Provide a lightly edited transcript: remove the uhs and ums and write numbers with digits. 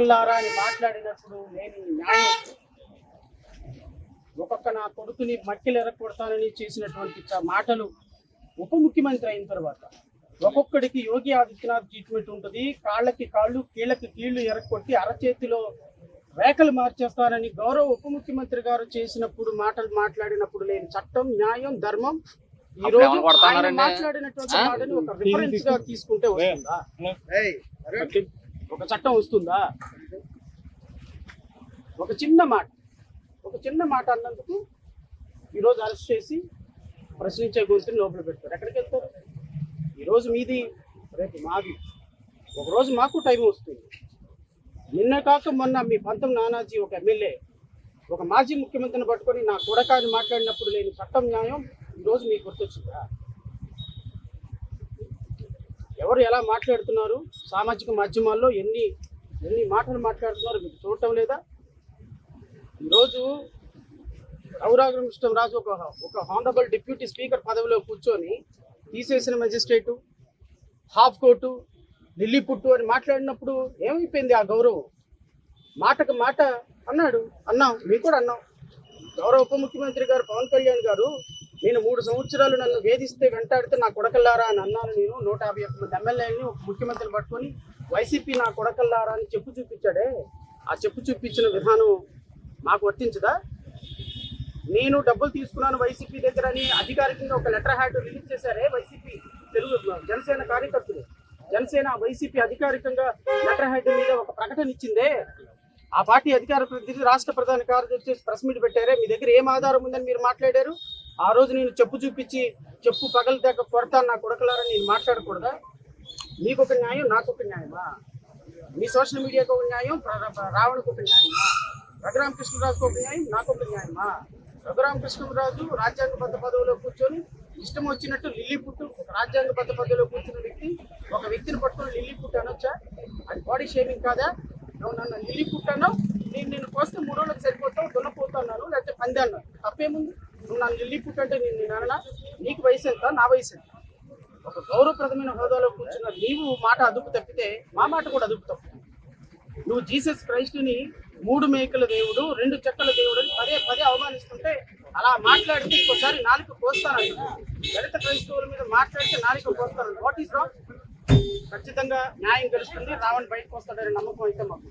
కొడకల్లారా అని మాట్లాడినప్పుడు నేను న్యాయం, ఒక్కొక్క నా కొడుకుని మట్టిలు ఎరగొడతానని చేసినటువంటి మాటలు ఉప ముఖ్యమంత్రి అయిన తర్వాత ఒక్కొక్కడికి యోగి ఆదిత్యనాథ్ ట్రీట్మెంట్ ఉంటుంది. కాళ్ళకి కాళ్ళు, కీళ్ళకి కీళ్లు ఎరగొట్టి అరచేతిలో రేఖలు మార్చేస్తానని గౌరవ ఉప ముఖ్యమంత్రి గారు చేసినప్పుడు మాటలు మాట్లాడినప్పుడు లేని చట్టం, న్యాయం, ధర్మం ఈ రోజు ఆయన మాట్లాడినటువంటి మాటని ఒక రిఫరెన్స్ గా తీసుకుంటే వస్తుందా? ఒక చట్టం వస్తుందా? ఒక చిన్న మాట అన్నందుకు ఈరోజు అరెస్ట్ చేసి ప్రశ్నించే గొంతుని లోపల పెడతారు. ఎక్కడికి వెళ్తారు? ఈరోజు మీది, రేపు మాది. ఒకరోజు మాకు టైం వస్తుంది. నిన్న కాక మొన్న మీ పంతం నానాజీ ఒక ఎమ్మెల్యే ఒక మాజీ ముఖ్యమంత్రిని పట్టుకొని నా కొడకాని మాట్లాడినప్పుడు లేని చట్టం, న్యాయం ఈరోజు మీకు గుర్తొచ్చిందా? ఎవరు ఎలా మాట్లాడుతున్నారు, సామాజిక మాధ్యమాల్లో ఎన్ని మాటలు మాట్లాడుతున్నారు మీకు చూడటం లేదా? ఈరోజు రఘురామకృష్ణరాజు ఒక హానరబుల్ డిప్యూటీ స్పీకర్ పదవిలో కూర్చొని తీసేసిన మెజిస్ట్రేటు, హాఫ్ కోర్టు, ఢిల్లీ పుట్టు అని మాట్లాడినప్పుడు ఏమైపోయింది ఆ గౌరవం? మాటకు మాట అన్నాం, మేము కూడా అన్నాం. గౌరవ ఉప ముఖ్యమంత్రి గారు పవన్ కళ్యాణ్ గారు, నేను 3 సంవత్సరాలు నన్ను వేధిస్తే వెంటాడితే నా కొడకల్లారా అని అన్నాను. నేను 151 మంది ఎమ్మెల్యేని ఒక ముఖ్యమంత్రిని పట్టుకొని వైసీపీ నా కొడకల్లారా అని చెప్పు చూపించాడే. ఆ చెప్పు చూపించిన విధానం మాకు వర్తించదా? నేను డబ్బులు తీసుకున్నాను వైసీపీ దగ్గర అని అధికారికంగా ఒక లెటర్ హ్యాడ్ రిలీజ్ చేశారే వైసీపీ జనసేన కార్యకర్తలు. జనసేన వైసీపీ అధికారికంగా లెటర్ హెడ్ మీద ఒక ప్రకటన ఇచ్చిందే. ఆ పార్టీ అధికార ప్రతినిధి రాష్ట్ర ప్రధాన కార్యదర్శి ప్రెస్ మీట్ పెట్టారే. మీ దగ్గర ఏం ఆధారం ఉందని మీరు మాట్లాడారు? ఆ రోజు నేను చెప్పు చూపించి చెప్పు పగల దగ్గర కొడతాను నా కొడకలారని నేను మాట్లాడకూడదా? మీకు ఒక న్యాయం, నాకు ఒక న్యాయమా? మీ సోషల్ మీడియాకు ఒక న్యాయం, రావణకు ఒక న్యాయమా? రఘురామకృష్ణరాజుకు ఒక న్యాయం, నాకు ఒక న్యాయమా? రఘురామకృష్ణరాజు రాజ్యాంగబద్ధ పదవిలో కూర్చొని ఇష్టం వచ్చినట్టు లిల్లీ పుట్టు, ఒక రాజ్యాంగబద్ధ పదవిలో కూర్చున్న వ్యక్తి ఒక వ్యక్తిని పట్టుకొని లిల్లీ పుట్టు అనొచ్చా? అది బాడీ షేమింగ్ కాదా? నువ్వు నన్ను లిల్లీ పుట్టు అన్నావు, నేను కోస్తే 3 రోజులకు సరిపోతావు, దున్నపోతా అన్నాను, లేకపోతే పంది అన్నాను, తప్పేముంది? నువ్వు నన్ను లిల్లీ పుట్టు అంటే నేను అన్నా? నీకు వయసు ఎంత, నా వయసు ఎంత? ఒక గౌరవప్రదమైన హోదాలో కూర్చున్న నీవు మాట అదుపు తప్పితే మా మాట కూడా అదుపు తప్పు. నువ్వు జీసస్ క్రైస్ట్ని 3 మేకల దేవుడు, 2 చెక్కల దేవుడు అని పదే అవమానిస్తుంటే అలా మాట్లాడితే ఇంకోసారి నాలుక కోస్తానంట. దళిత క్రైస్తవుల మీద మాట్లాడితే నాలుక కోస్తాను. What is wrong? ఖచ్చితంగా న్యాయం గెలుస్తుంది, రావణ్ బయటకు వస్తాడనే నమ్మకం అయితే మాకు.